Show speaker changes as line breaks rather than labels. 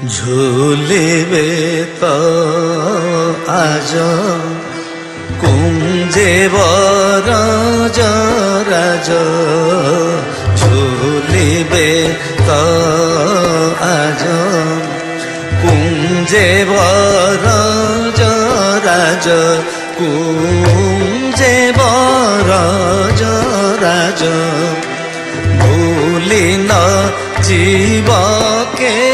ঝুলিবে তো আজ কুঞ্জে বরজ রাজ ঝুলিবে তো আজ কুঞ্জে বরজ রাজ কুঞ্জে বরজ রাজ ভুলি ন জীব কে